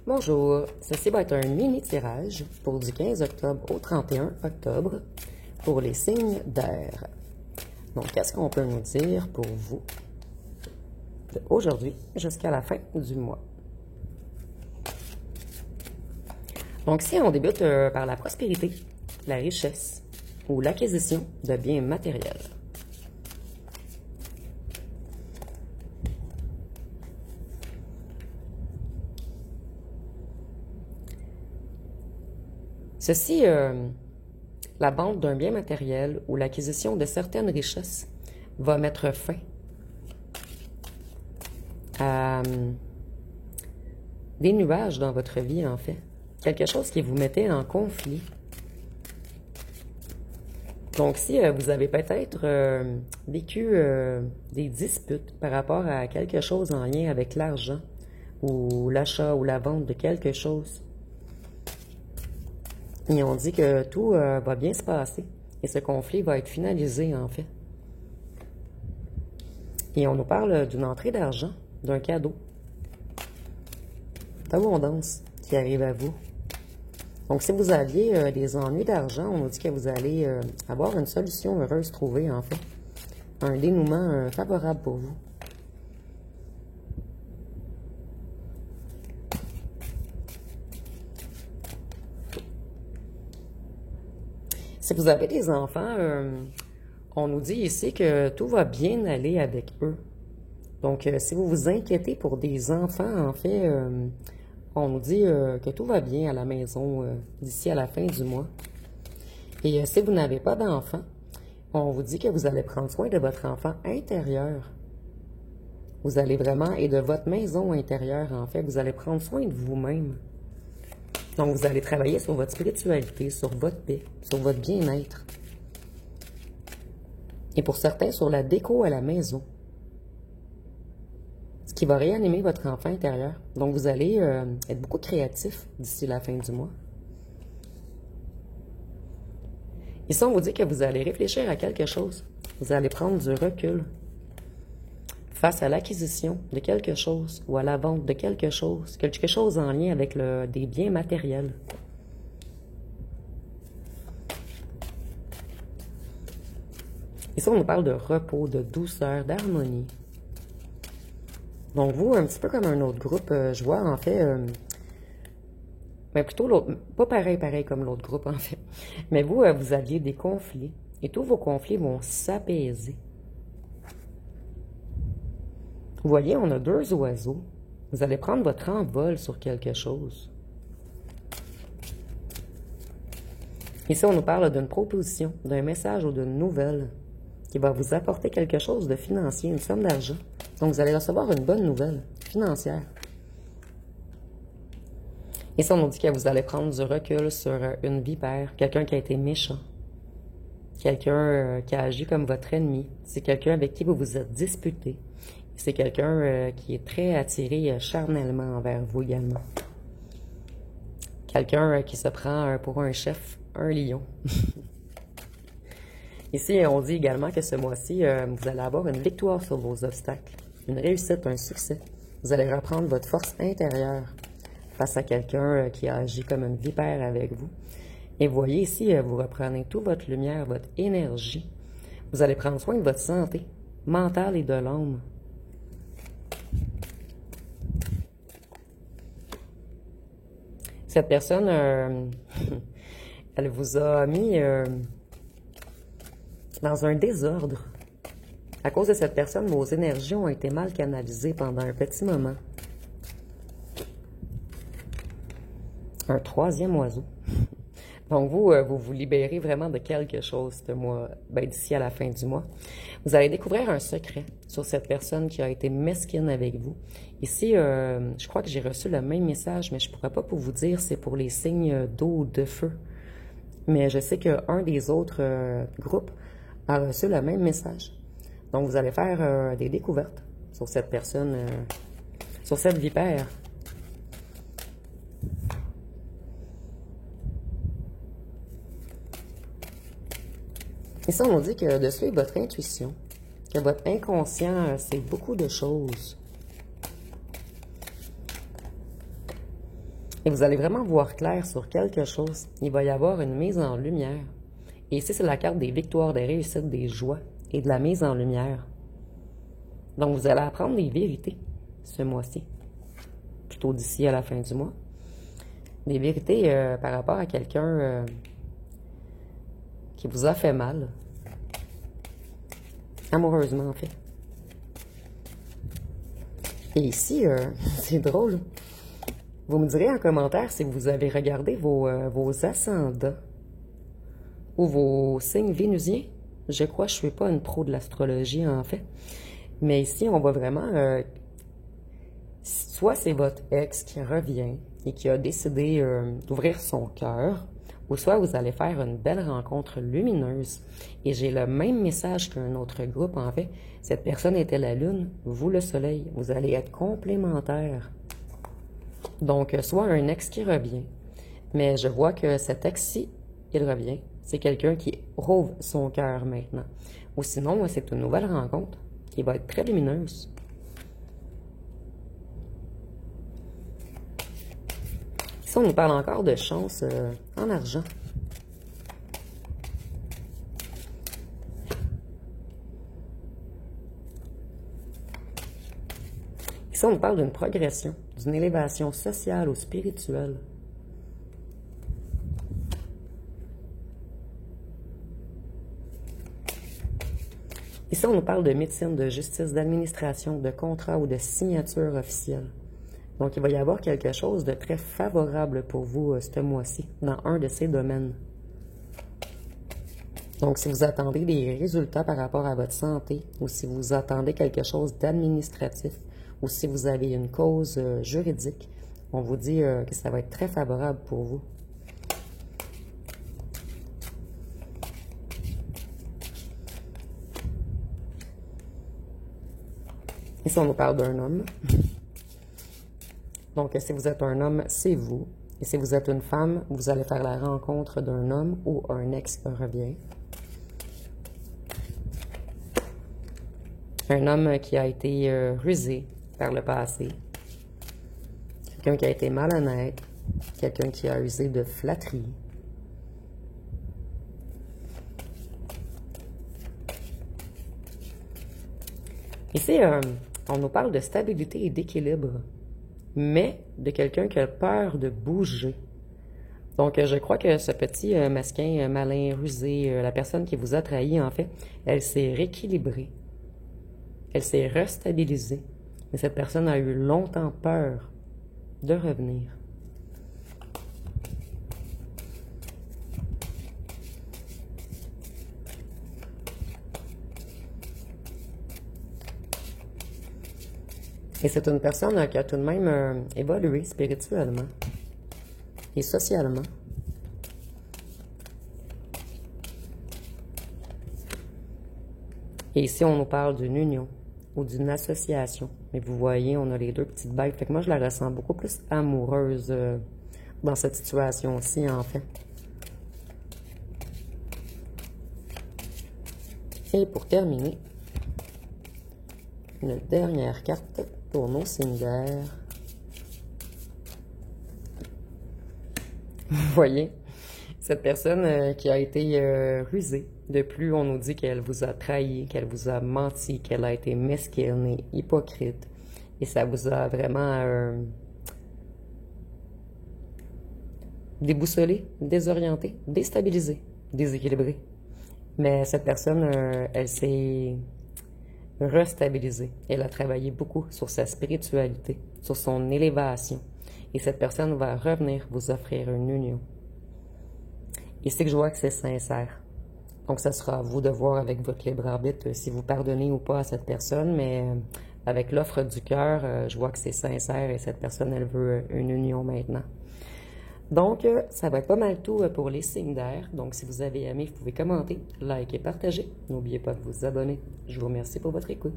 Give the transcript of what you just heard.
Bonjour, ceci va être un mini-tirage pour du 15 octobre au 31 octobre pour les signes d'air. Donc, qu'est-ce qu'on peut nous dire pour vous d'aujourd'hui jusqu'à la fin du mois? Donc, si on débute par la prospérité, la richesse ou l'acquisition de biens matériels. Ceci, la vente d'un bien matériel ou l'acquisition de certaines richesses va mettre fin à des nuages dans votre vie, en fait. Quelque chose qui vous mettait en conflit. Donc, si vous avez peut-être vécu des disputes par rapport à quelque chose en lien avec l'argent ou l'achat ou la vente de quelque chose, et on dit que tout va bien se passer et ce conflit va être finalisé, en fait. Et on nous parle d'une entrée d'argent, d'un cadeau, d'abondance qui arrive à vous. Donc, si vous aviez des ennuis d'argent, on nous dit que vous allez avoir une solution heureuse trouvée, en fait. Un dénouement favorable pour vous. Si vous avez des enfants, on nous dit ici que tout va bien aller avec eux. Donc, si vous vous inquiétez pour des enfants, en fait, on nous dit que tout va bien à la maison d'ici à la fin du mois. Et si vous n'avez pas d'enfant, on vous dit que vous allez prendre soin de votre enfant intérieur. Vous allez vraiment, et de votre maison intérieure, en fait, vous allez prendre soin de vous-même. Donc, vous allez travailler sur votre spiritualité, sur votre paix, sur votre bien-être. Et pour certains, sur la déco à la maison. Ce qui va réanimer votre enfant intérieur. Donc, vous allez être beaucoup créatif d'ici la fin du mois. Ici, on vous dit que vous allez réfléchir à quelque chose. Vous allez prendre du recul face à l'acquisition de quelque chose ou à la vente de quelque chose en lien avec des biens matériels. Ici, on nous parle de repos, de douceur, d'harmonie. Donc, vous, un petit peu comme un autre groupe, je vois, en fait, mais plutôt l'autre, pas pareil comme l'autre groupe, en fait. Mais vous, vous aviez des conflits, et tous vos conflits vont s'apaiser. Vous voyez, on a deux oiseaux. Vous allez prendre votre envol sur quelque chose. Ici, on nous parle d'une proposition, d'un message ou d'une nouvelle qui va vous apporter quelque chose de financier, une somme d'argent. Donc, vous allez recevoir une bonne nouvelle financière. Ici, on nous dit que vous allez prendre du recul sur une vipère, quelqu'un qui a été méchant, quelqu'un qui a agi comme votre ennemi. C'est quelqu'un avec qui vous vous êtes disputé. C'est quelqu'un qui est très attiré charnellement envers vous également. Quelqu'un qui se prend pour un chef, un lion. Ici, on dit également que ce mois-ci, vous allez avoir une victoire sur vos obstacles, une réussite, un succès. Vous allez reprendre votre force intérieure face à quelqu'un qui a agi comme une vipère avec vous. Et vous voyez ici, vous reprenez toute votre lumière, votre énergie. Vous allez prendre soin de votre santé mentale et de l'âme. Cette personne, elle vous a mis dans un désordre. À cause de cette personne, vos énergies ont été mal canalisées pendant un petit moment. Un troisième oiseau. Donc, vous vous libérez vraiment de quelque chose ce mois, d'ici à la fin du mois. Vous allez découvrir un secret sur cette personne qui a été mesquine avec vous. Ici, je crois que j'ai reçu le même message, mais je ne pourrais pas vous dire c'est pour les signes d'eau ou de feu. Mais je sais qu'un des autres groupes a reçu le même message. Donc, vous allez faire des découvertes sur cette personne, sur cette vipère. Et ça, on dit que de suivre votre intuition, que votre inconscient, c'est beaucoup de choses. Et vous allez vraiment voir clair sur quelque chose. Il va y avoir une mise en lumière. Et ici, c'est la carte des victoires, des réussites, des joies et de la mise en lumière. Donc, vous allez apprendre des vérités ce mois-ci, plutôt d'ici à la fin du mois. Des vérités par rapport à quelqu'un qui vous a fait mal, amoureusement en fait. Et ici, c'est drôle. Vous me direz en commentaire si vous avez regardé vos ascendants ou vos signes vénusiens. Je crois que je ne suis pas une pro de l'astrologie en fait. Mais ici, on voit vraiment, soit c'est votre ex qui revient et qui a décidé d'ouvrir son cœur, ou soit vous allez faire une belle rencontre lumineuse. Et j'ai le même message qu'un autre groupe en fait. Cette personne était la lune, vous le soleil. Vous allez être complémentaires. Donc, soit un ex qui revient, mais je vois que cet ex-ci, il revient. C'est quelqu'un qui rouvre son cœur maintenant. Ou sinon, c'est une nouvelle rencontre qui va être très lumineuse. Ici, on nous parle encore de chance en argent. Ici, on nous parle d'une progression, d'une élévation sociale ou spirituelle. Ici, on nous parle de médecine, de justice, d'administration, de contrat ou de signature officielle. Donc, il va y avoir quelque chose de très favorable pour vous ce mois-ci, dans un de ces domaines. Donc, si vous attendez des résultats par rapport à votre santé, ou si vous attendez quelque chose d'administratif, ou si vous avez une cause juridique, on vous dit que ça va être très favorable pour vous. Ici, on nous parle d'un homme. Donc, si vous êtes un homme, c'est vous. Et si vous êtes une femme, vous allez faire la rencontre d'un homme ou un ex qui revient. Un homme qui a été rusé par le passé. Quelqu'un qui a été malhonnête. Quelqu'un qui a usé de flatterie. Ici, on nous parle de stabilité et d'équilibre, mais de quelqu'un qui a peur de bouger. Donc, je crois que ce petit masquin malin, rusé, la personne qui vous a trahi, en fait, elle s'est rééquilibrée. Elle s'est restabilisée. Mais cette personne a eu longtemps peur de revenir. Et c'est une personne qui a tout de même évolué spirituellement et socialement. Et ici, on nous parle d'une union ou d'une association. Mais vous voyez, on a les deux petites bêtes. Fait que moi, je la ressens beaucoup plus amoureuse dans cette situation-ci, en fait. Et pour terminer, une dernière carte pour nos signes d'air. Vous voyez, cette personne qui a été rusée. De plus, on nous dit qu'elle vous a trahi, qu'elle vous a menti, qu'elle a été mesquine et hypocrite. Et ça vous a vraiment déboussolé, désorienté, déstabilisé, déséquilibré. Mais cette personne, elle s'est restabilisée. Elle a travaillé beaucoup sur sa spiritualité, sur son élévation. Et cette personne va revenir vous offrir une union. Et c'est que je vois que c'est sincère. Donc, ça sera à vous de voir avec votre libre arbitre si vous pardonnez ou pas à cette personne, mais avec l'offre du cœur, je vois que c'est sincère et cette personne, elle veut une union maintenant. Donc, ça va être pas mal tout pour les signes d'air. Donc, si vous avez aimé, vous pouvez commenter, liker, partager. N'oubliez pas de vous abonner. Je vous remercie pour votre écoute.